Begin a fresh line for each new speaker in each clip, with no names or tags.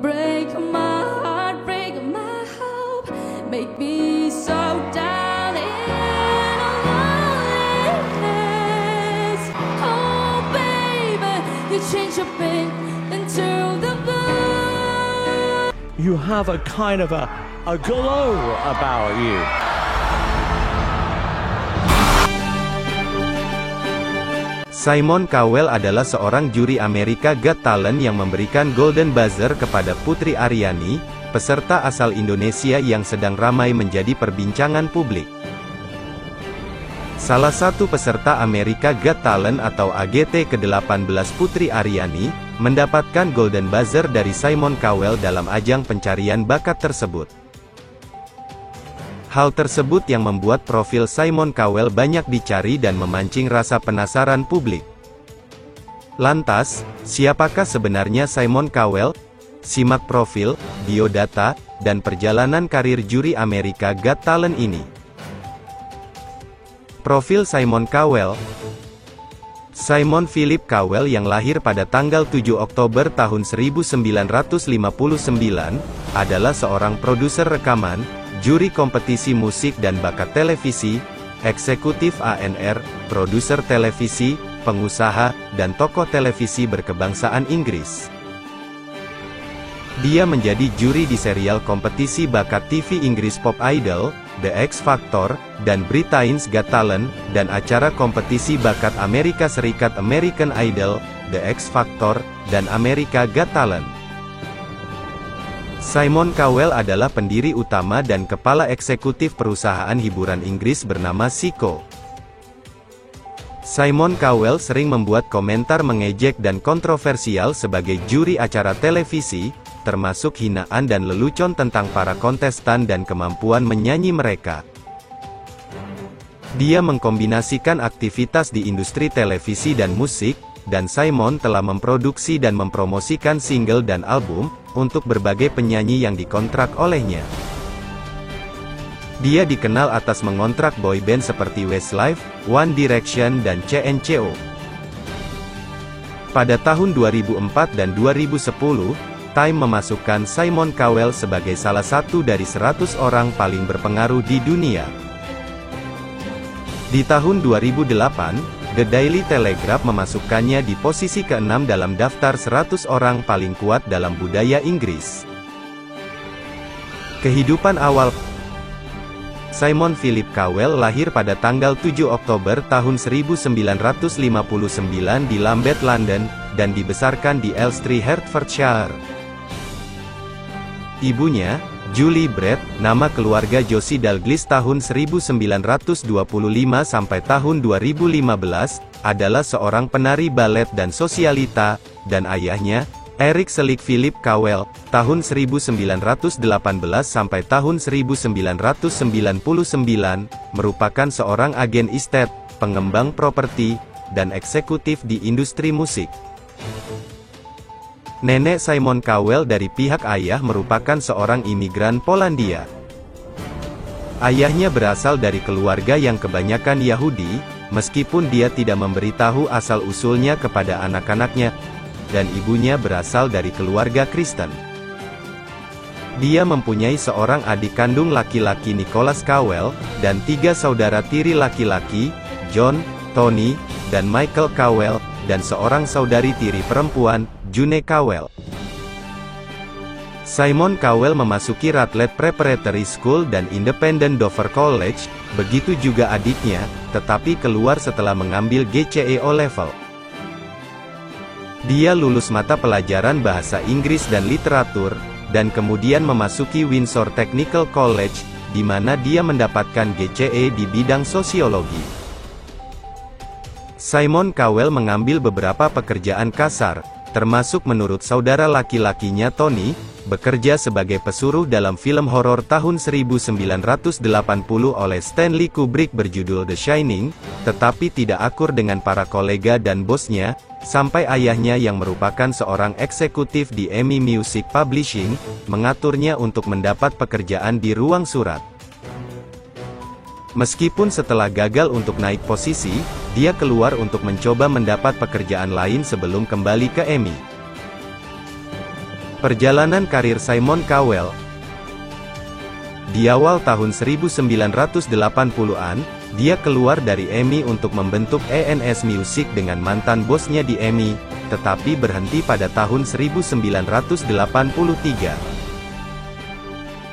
break my heart, break my hope, make me so down in a loneliness. Oh baby, you change your pain into the blue.
You have a kind of a glow about you.
Simon Cowell adalah seorang juri America Got Talent yang memberikan Golden Buzzer kepada Putri Aryani, peserta asal Indonesia yang sedang ramai menjadi perbincangan publik. Salah satu peserta America Got Talent atau AGT ke-18 Putri Aryani, mendapatkan Golden Buzzer dari Simon Cowell dalam ajang pencarian bakat tersebut. Hal tersebut yang membuat profil Simon Cowell banyak dicari dan memancing rasa penasaran publik. Lantas, siapakah sebenarnya Simon Cowell? Simak profil, biodata, dan perjalanan karir juri America Got Talent ini. Profil Simon Cowell. Simon Philip Cowell yang lahir pada tanggal 7 Oktober tahun 1959, adalah seorang produser rekaman, juri kompetisi musik dan bakat televisi, eksekutif ANR, produser televisi, pengusaha, dan tokoh televisi berkebangsaan Inggris. Dia menjadi juri di serial kompetisi bakat TV Inggris Pop Idol, The X Factor, dan Britain's Got Talent, dan acara kompetisi bakat Amerika Serikat American Idol, The X Factor, dan America Got Talent. Simon Cowell adalah pendiri utama dan kepala eksekutif perusahaan hiburan Inggris bernama Syco. Simon Cowell sering membuat komentar mengejek dan kontroversial sebagai juri acara televisi, termasuk hinaan dan lelucon tentang para kontestan dan kemampuan menyanyi mereka. Dia mengkombinasikan aktivitas di industri televisi dan musik, dan Simon telah memproduksi dan mempromosikan single dan album, untuk berbagai penyanyi yang dikontrak olehnya. Dia dikenal atas mengontrak boyband seperti Westlife, One Direction dan CNCO. Pada tahun 2004 dan 2010, Time memasukkan Simon Cowell sebagai salah satu dari 100 orang paling berpengaruh di dunia. Di tahun 2008, The Daily Telegraph memasukkannya di posisi ke-6 dalam daftar 100 orang paling kuat dalam budaya Inggris. Kehidupan awal Simon Philip Cowell lahir pada tanggal 7 Oktober tahun 1959 di Lambeth, London, dan dibesarkan di Elstree, Hertfordshire. Ibunya, Julie Brett, nama keluarga Josie Dalglish tahun 1925 sampai tahun 2015, adalah seorang penari balet dan sosialita, dan ayahnya, Eric Selig Philip Cowell, tahun 1918 sampai tahun 1999, merupakan seorang agen estate, pengembang properti, dan eksekutif di industri musik. Nenek Simon Cowell dari pihak ayah merupakan seorang imigran Polandia. Ayahnya berasal dari keluarga yang kebanyakan Yahudi, meskipun dia tidak memberitahu asal-usulnya kepada anak-anaknya, dan ibunya berasal dari keluarga Kristen. Dia mempunyai seorang adik kandung laki-laki Nicholas Cowell, dan 3 saudara tiri laki-laki, John, Tony, dan Michael Cowell, dan seorang saudari tiri perempuan, June Cowell. Simon Cowell memasuki Radlett Preparatory School dan Independent Dover College, begitu juga adiknya, tetapi keluar setelah mengambil GCE O-Level. Dia lulus mata pelajaran bahasa Inggris dan literatur, dan kemudian memasuki Windsor Technical College, di mana dia mendapatkan GCE di bidang sosiologi. Simon Cowell mengambil beberapa pekerjaan kasar, termasuk menurut saudara laki-lakinya Tony, bekerja sebagai pesuruh dalam film horor tahun 1980 oleh Stanley Kubrick berjudul The Shining, tetapi tidak akur dengan para kolega dan bosnya, sampai ayahnya yang merupakan seorang eksekutif di EMI Music Publishing, mengaturnya untuk mendapat pekerjaan di ruang surat. Meskipun setelah gagal untuk naik posisi, dia keluar untuk mencoba mendapat pekerjaan lain sebelum kembali ke EMI. Perjalanan karir Simon Cowell. Di awal tahun 1980-an, dia keluar dari EMI untuk membentuk ENS Music dengan mantan bosnya di EMI, tetapi berhenti pada tahun 1983.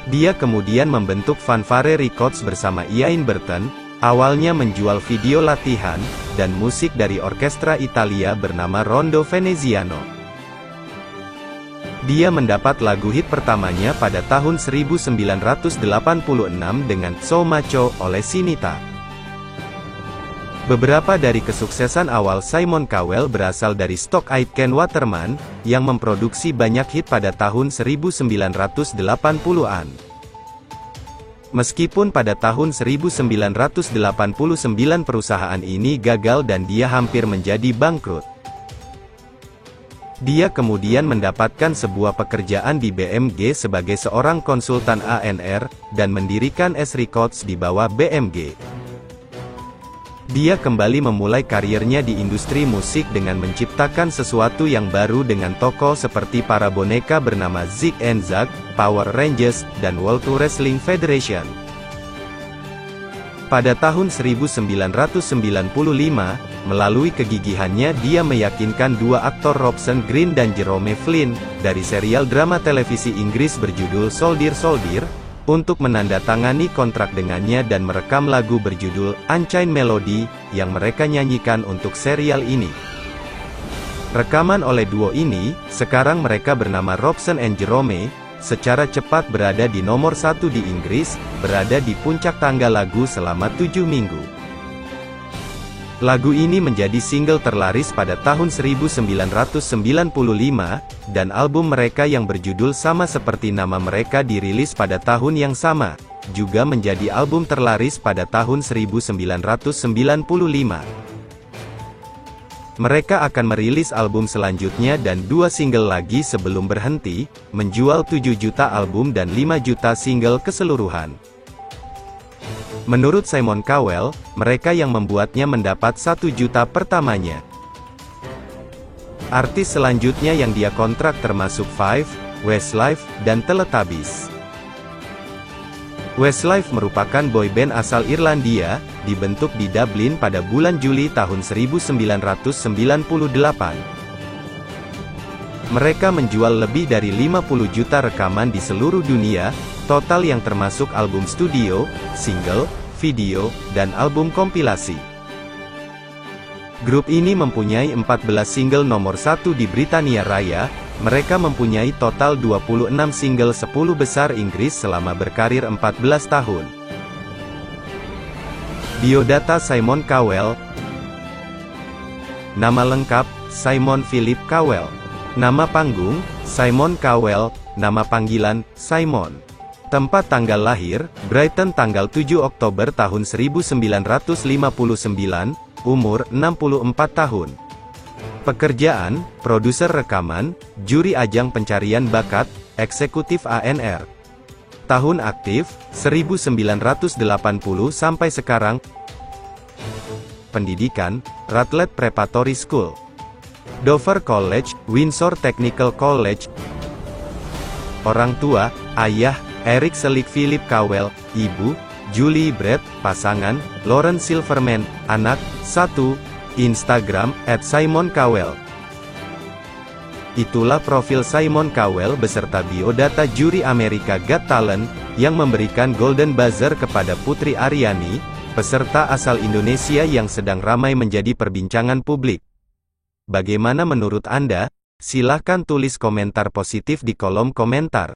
Dia kemudian membentuk Fanfare Records bersama Ian Burton, awalnya menjual video latihan, dan musik dari orkestra Italia bernama Rondo Veneziano. Dia mendapat lagu hit pertamanya pada tahun 1986 dengan So Macho oleh Sinita. Beberapa dari kesuksesan awal Simon Cowell berasal dari stok Aitken Waterman, yang memproduksi banyak hit pada tahun 1980-an. Meskipun pada tahun 1989 perusahaan ini gagal dan dia hampir menjadi bangkrut. Dia kemudian mendapatkan sebuah pekerjaan di BMG sebagai seorang konsultan A&R, dan mendirikan S Records di bawah BMG. Dia kembali memulai karirnya di industri musik dengan menciptakan sesuatu yang baru dengan tokoh seperti para boneka bernama Zig and Zag, Power Rangers, dan World Wrestling Federation. Pada tahun 1995, melalui kegigihannya dia meyakinkan dua aktor Robson Green dan Jerome Flynn, dari serial drama televisi Inggris berjudul Soldier Soldier, untuk menandatangani kontrak dengannya dan merekam lagu berjudul Unchained Melody, yang mereka nyanyikan untuk serial ini. Rekaman oleh duo ini, sekarang mereka bernama Robson and Jerome, secara cepat berada di nomor 1 di Inggris, berada di puncak tangga lagu selama 7 minggu. Lagu ini menjadi single terlaris pada tahun 1995, dan album mereka yang berjudul sama seperti nama mereka dirilis pada tahun yang sama, juga menjadi album terlaris pada tahun 1995. Mereka akan merilis album selanjutnya dan 2 single lagi sebelum berhenti, menjual 7 juta album dan 5 juta single keseluruhan. Menurut Simon Cowell, mereka yang membuatnya mendapat 1 juta pertamanya. Artis selanjutnya yang dia kontrak termasuk Five, Westlife, dan Teletubbies. Westlife merupakan boyband asal Irlandia, dibentuk di Dublin pada bulan Juli tahun 1998. Mereka menjual lebih dari 50 juta rekaman di seluruh dunia, total yang termasuk album studio, single, video, dan album kompilasi. Grup ini mempunyai 14 single nomor 1 di Britania Raya. Mereka mempunyai total 26 single 10 besar Inggris selama berkarir 14 tahun. Biodata Simon Cowell. Nama lengkap, Simon Philip Cowell. Nama panggung, Simon Cowell. Nama panggilan, Simon. Tempat tanggal lahir, Brighton tanggal 7 Oktober tahun 1959, umur 64 tahun. Pekerjaan, produser rekaman, juri ajang pencarian bakat, eksekutif A&R. Tahun aktif, 1980 sampai sekarang. Pendidikan, Radlett Preparatory School, Dover College, Windsor Technical College. Orang tua, ayah, Eric Selig Philip Cowell, ibu, Julie Brett, pasangan, Lauren Silverman, anak, 1, Instagram, @SimonCowell. Itulah profil Simon Cowell beserta biodata juri America Got Talent, yang memberikan Golden Buzzer kepada Putri Aryani, peserta asal Indonesia yang sedang ramai menjadi perbincangan publik. Bagaimana menurut Anda? Silahkan tulis komentar positif di kolom komentar.